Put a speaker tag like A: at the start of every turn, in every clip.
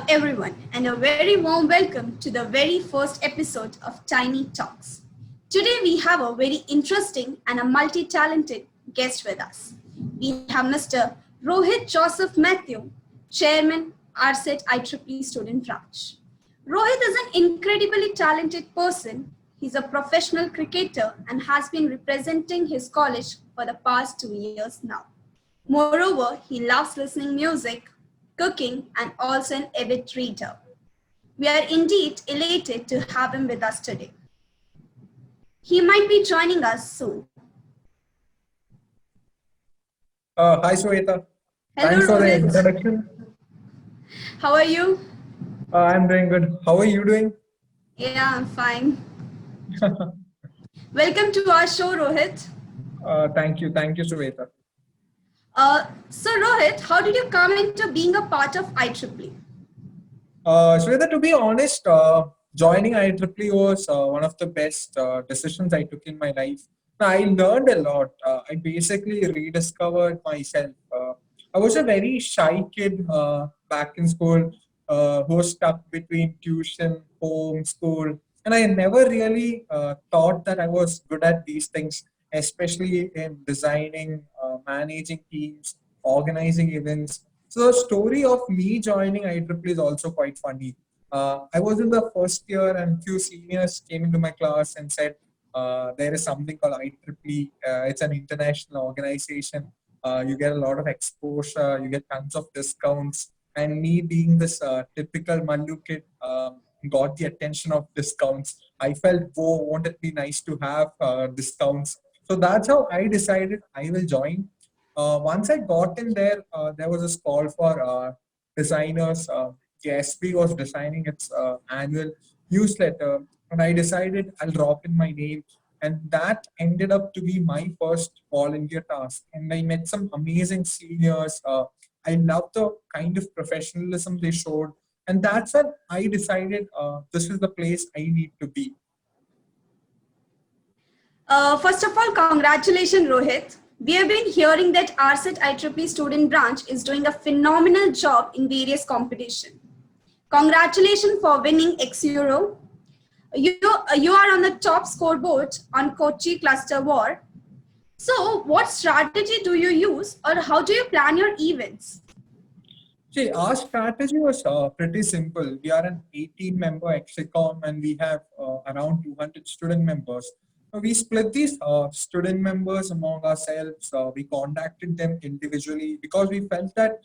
A: everyone, and a very warm welcome to the very first episode of Tiny Talks. Today, we have a very interesting and a multi talented guest with us. We have Mr. Rohit Joseph Matthew, Chairman, RSET IEEE Student Branch. Rohit is an incredibly talented person. He's a professional cricketer and has been representing his college for the past 2 years now. Moreover, he loves listening music, cooking, and also an avid reader. We are indeed elated to have him with us today. He might be joining us soon.
B: Hi, Sweta.
A: Hello,
B: Thanks for the
A: Rohit.
B: introduction.
A: How are you?
B: I'm doing good. How are you doing?
A: Yeah, I'm fine. Welcome to our show, Rohit.
B: Thank you. Thank you, Sweta.
A: So, Rohit, how did you come into being a part of IEEE?
B: Sweta, to be honest, joining IEEE was one of the best decisions I took in my life. I learned a lot. I basically rediscovered myself. I was a very shy kid back in school who was stuck between tuition, home, school. And I never really thought that I was good at these things, especially in designing, managing teams, organizing events. So the story of me joining IEEE is also quite funny. I was in the first year and few seniors came into my class and said, there is something called IEEE. It's an international organization. You get a lot of exposure, you get tons of discounts. And me being this typical Mallu kid, got the attention of discounts. I felt, oh, won't it be nice to have discounts? So that's how I decided I will join. Once I got in there, there was this call for designers. The SB was designing its annual newsletter, and I decided I'll drop in my name. And that ended up to be my first volunteer task. And I met some amazing seniors. I loved the kind of professionalism they showed. And that's when I decided this is the place I need to be.
A: First of all, congratulations, Rohit. We have been hearing that RSET IEEE student branch is doing a phenomenal job in various competition. Congratulations for winning X Euro. You are on the top scoreboard on Kochi Cluster War. So, what strategy do you use, or how do you plan your events?
B: See, our strategy was pretty simple. We are an 18-member Exicom and we have around 200 student members. We split these student members among ourselves. We contacted them individually because we felt that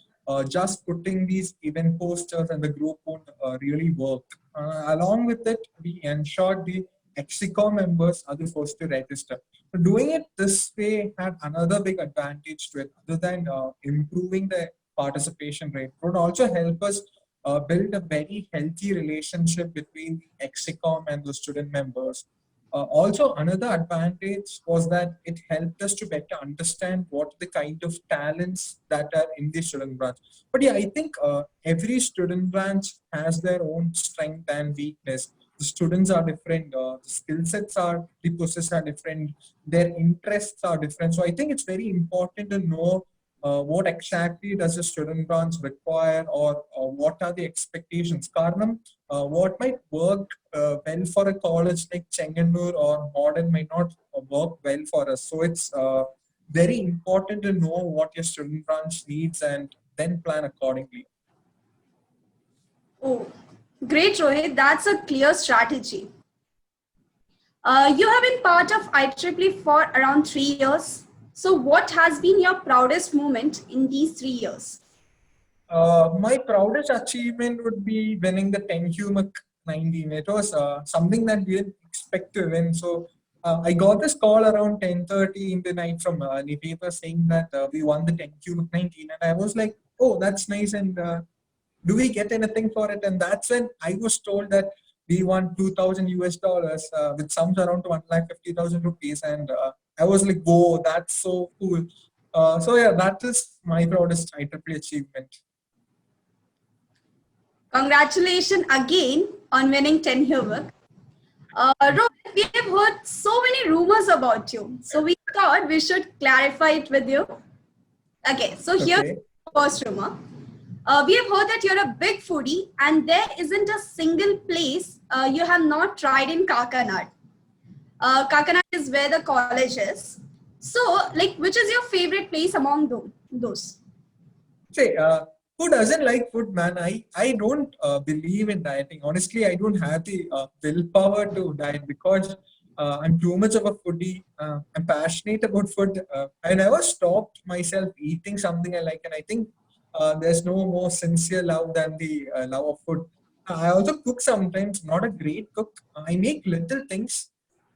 B: just putting these event posters and the group won't really work. Along with it, we ensured the Exicom members are the first to register. So doing it this way had another big advantage to it, other than improving the participation rate. It would also help us build a very healthy relationship between the Exicom and the student members. Also, another advantage was that it helped us to better understand what the kind of talents that are in the student branch. But yeah, I think every student branch has their own strength and weakness. The students are different, the skill sets are the process are different, their interests are different. So I think it's very important to know what exactly does a student branch require, or what are the expectations. Karanam, what might work well for a college like Chenganur or Modern might not work well for us. So it's very important to know what your student branch needs and then plan accordingly.
A: Oh, great, Rohit. That's a clear strategy. You have been part of IEEE for around 3 years. So, what has been your proudest moment in these 3 years?
B: My proudest achievement would be winning the 10 Humic 19. It was something that we didn't expect to win. So I got this call around 10:30 in the night from the paper saying that we won the 10 Humic 19. And I was like, oh, that's nice. And do we get anything for it? And that's when I was told that we won 2,000 US dollars, which sums around to 1,50,000 rupees. And I was like, whoa, that's so cool. So yeah, that is my proudest IEEE achievement.
A: Congratulations again on winning 10 Hubert. Rohit, we have heard so many rumors about you. So, we thought we should clarify it with you. Okay, so here's
B: Okay.
A: the first rumor. We have heard that you're a big foodie, and there isn't a single place you have not tried in Kakanad. Kakanad is where the college is. So, like, which is your favorite place among those?
B: Say, who doesn't like food, man? I don't believe in dieting. Honestly, I don't have the willpower to diet because I'm too much of a foodie. I'm passionate about food. I never stopped myself eating something I like, and I think there's no more sincere love than the love of food. I also cook sometimes, not a great cook. I make little things.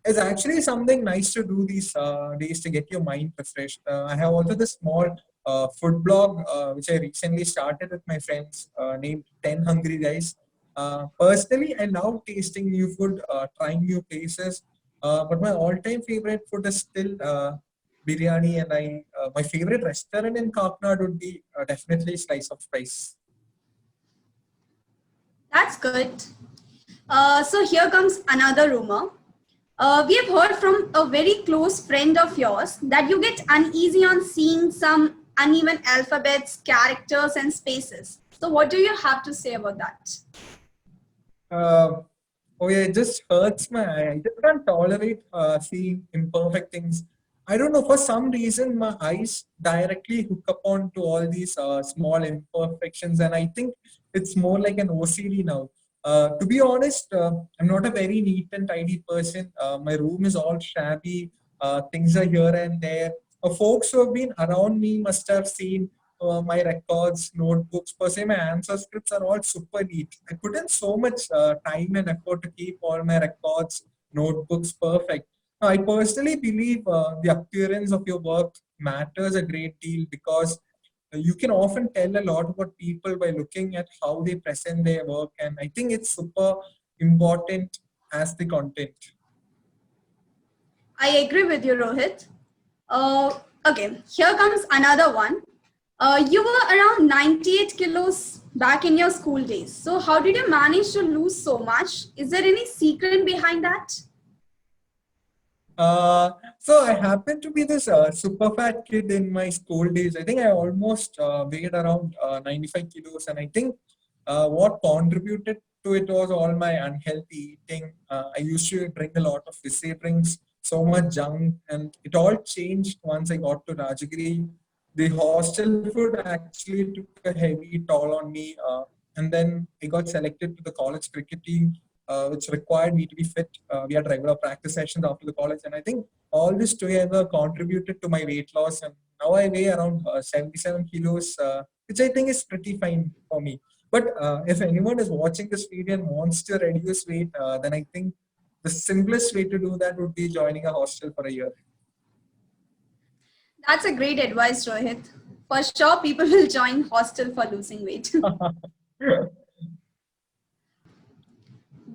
B: It's actually something nice to do these days to get your mind refreshed. I have also this small food blog which I recently started with my friends named 10 Hungry Guys. Personally, I love tasting new food, trying new places, but my all-time favorite food is still biryani, and my favorite restaurant in Kakinada would be definitely Slice of Spice.
A: That's good. So here comes another rumor. We have heard from a very close friend of yours that you get uneasy on seeing some uneven alphabets, characters, and spaces. So, what do you have to say about that?
B: Uh, oh yeah, it just hurts my eye. I just can't tolerate seeing imperfect things. I don't know, for some reason my eyes directly hook up on to all these small imperfections, and I think it's more like an OCD now. To be honest, I'm not a very neat and tidy person. My room is all shabby. Things are here and there. Folks who have been around me must have seen my records, notebooks, per se, my answer scripts are all super neat. I put in so much time and effort to keep all my records, notebooks perfect. Now, I personally believe the appearance of your work matters a great deal because you can often tell a lot about people by looking at how they present their work, and I think it's super important as the content.
A: I agree with you, Rohit. Okay, here comes another one. You were around 98 kilos back in your school days. So, how did you manage to lose so much? Is there any secret behind that?
B: So I happened to be this super fat kid in my school days. I think I almost weighed around 95 kilos, and I think what contributed to it was all my unhealthy eating. I used to drink a lot of fizzy drinks, so much junk, and it all changed once I got to Rajagiri. The hostel food actually took a heavy toll on me, and then I got selected to the college cricket team, which required me to be fit. We had regular practice sessions after the college, and I think all this together contributed to my weight loss. And now I weigh around 77 kilos, which I think is pretty fine for me. But if anyone is watching this video and wants to reduce weight, then I think the simplest way to do that would be joining a hostel for a year.
A: That's a great advice, Rohit. For sure, people will join hostel for losing weight.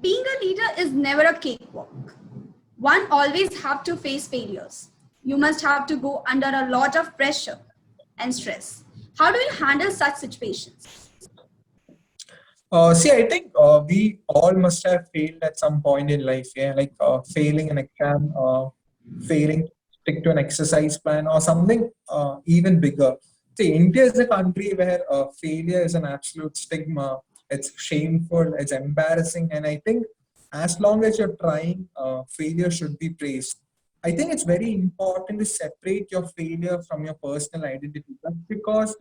A: Being a leader is never a cakewalk. One always have to face failures. You must have to go under a lot of pressure and stress. How do you handle such situations?
B: See, I think we all must have failed at some point in life. Yeah, like failing an exam, failing to stick to an exercise plan, or something even bigger. See, India is a country where failure is an absolute stigma. It's shameful, it's embarrassing, and I think as long as you're trying, failure should be praised. I think it's very important to separate your failure from your personal identity. Just because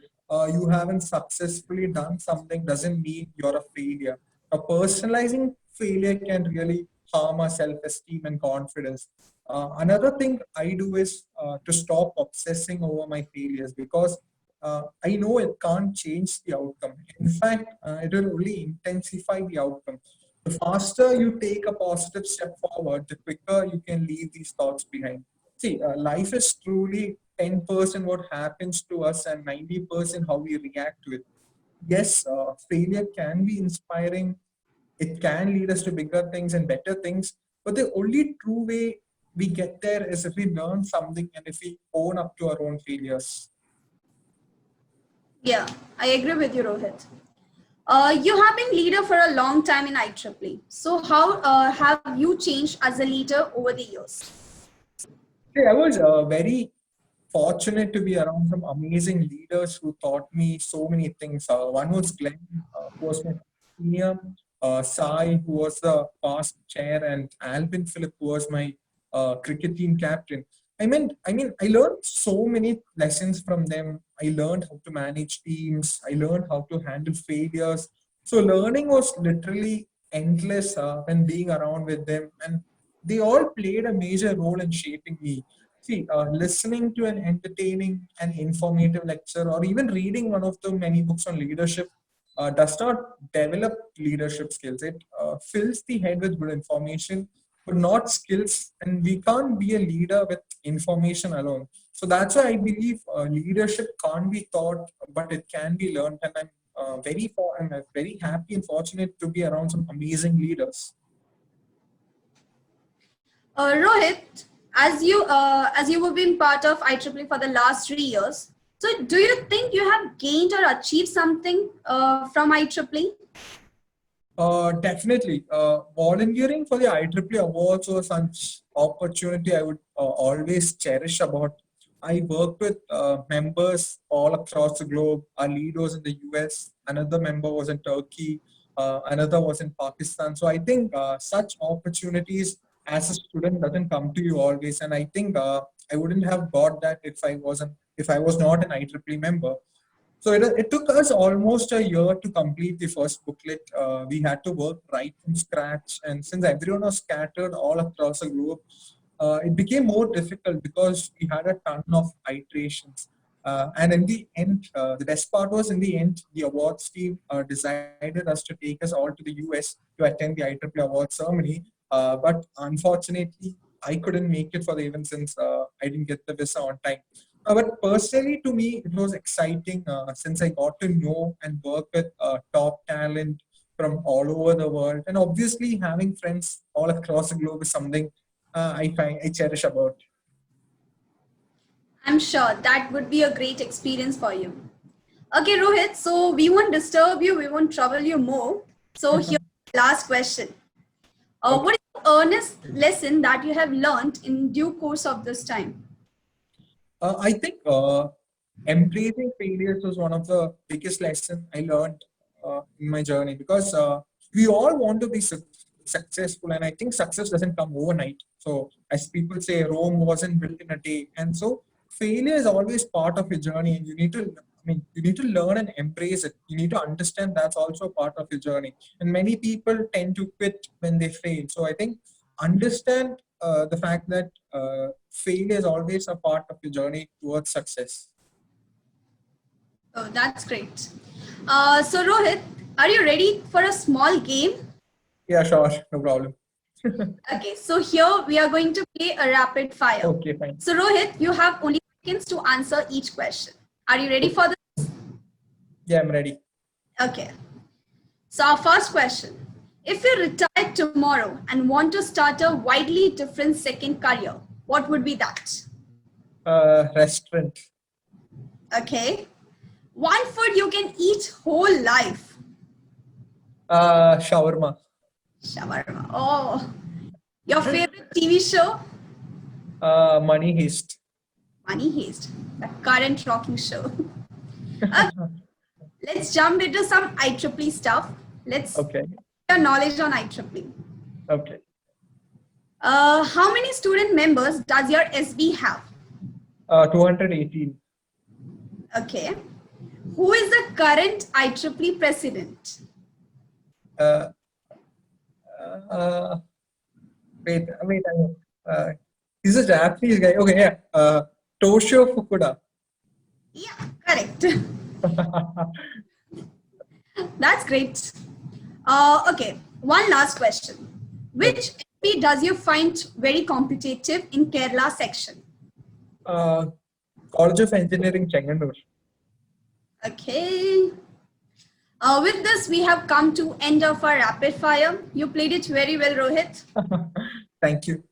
B: you haven't successfully done something doesn't mean you're a failure. Personalizing failure can really harm our self-esteem and confidence. Another thing I do is to stop obsessing over my failures because I know it can't change the outcome. In fact, it will only intensify the outcome. The faster you take a positive step forward, the quicker you can leave these thoughts behind. See, life is truly 10% what happens to us and 90% how we react to it. Yes, failure can be inspiring. It can lead us to bigger things and better things. But the only true way we get there is if we learn something and if we own up to our own failures.
A: Yeah, I agree with you, Rohit. You have been leader for a long time in IEEE. So how have you changed as a leader over the years?
B: See, I was very fortunate to be around some amazing leaders who taught me so many things. One was Glenn, who was my senior, Sai, who was the past chair, and Alvin Phillip, who was my cricket team captain. I learned so many lessons from them. I learned how to manage teams. I learned how to handle failures. So learning was literally endless when being around with them, and they all played a major role in shaping me. See, listening to an entertaining and informative lecture, or even reading one of the many books on leadership, does not develop leadership skills. It fills the head with good information, but not skills. And we can't be a leader with information alone. So that's why I believe leadership can't be taught, but it can be learned. And I'm very happy and fortunate to be around some amazing leaders.
A: Rohit, as you have been part of IEEE for the last 3 years, so do you think you have gained or achieved something from IEEE?
B: Definitely. Volunteering for the IEEE Awards was such opportunity I would always cherish about. I worked with members all across the globe. Our lead was in the US, another member was in Turkey, another was in Pakistan. So I think such opportunities as a student doesn't come to you always. And I think I wouldn't have got that if I was not an IEEE member. So it took us almost a year to complete the first booklet. We had to work right from scratch. And since everyone was scattered all across the globe, it became more difficult because we had a ton of iterations. And in the end, the best part was in the end, the awards team decided us to take us all to the US to attend the IEEE Awards ceremony. But unfortunately, I couldn't make it for the event since I didn't get the visa on time. But personally, to me, it was exciting since I got to know and work with top talent from all over the world. And obviously, having friends all across the globe is something I cherish about.
A: I'm sure that would be a great experience for you. Okay, Rohit, so we won't disturb you, we won't trouble you more. So here's the last question.
B: Okay.
A: What is the earnest lesson that you have learned in due course of this time?
B: I think embracing failures was one of the biggest lessons I learned in my journey because we all want to be successful, and I think success doesn't come overnight. So, as people say, Rome wasn't built in a day, and so failure is always part of your journey, and you need to learn and embrace it. You need to understand that's also part of your journey. And many people tend to quit when they fail. So, I think understand the fact that failure is always a part of your journey towards success.
A: Oh, that's great. So Rohit, are you ready for a small game?
B: Yeah, sure, no problem.
A: Okay, so here we are going to play a rapid fire.
B: Okay, fine.
A: So Rohit, you have only seconds to answer each question. Are you ready for this?
B: Yeah, I'm ready.
A: Okay. So our first question. If you retire tomorrow and want to start a widely different second career, what would be that?
B: Restaurant.
A: Okay. One food you can eat whole life.
B: Shawarma.
A: Shawarma. Oh. Your favorite TV show?
B: Money Heist.
A: Money Heist, the current rocking show. Let's jump into some IEEE stuff. Let's
B: Okay.
A: your knowledge on IEEE.
B: Okay.
A: How many student members does your SB have?
B: 218.
A: Okay. Who is the current IEEE president?
B: Uh, wait. He's a Japanese guy. Okay, yeah. Toshio Fukuda.
A: Yeah, correct. That's great. Okay, one last question. Which MP does you find very competitive in Kerala section?
B: College of Engineering, Chenganur.
A: Okay. With this, we have come to end of our rapid fire. You played it very well, Rohit.
B: Thank you.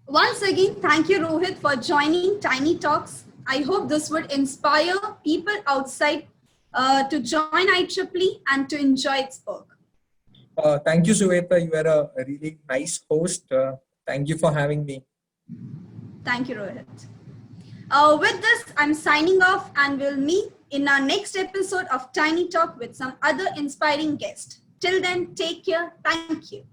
A: Once again, thank you, Rohit, for joining Tiny Talks. I hope this would inspire people outside to join IEEE and to enjoy its work.
B: Thank you, Shweta. You are a really nice host. Thank you for having me.
A: Thank you, Rohit. With this, I'm signing off and we'll meet in our next episode of Tiny Talk with some other inspiring guest. Till then, take care. Thank you.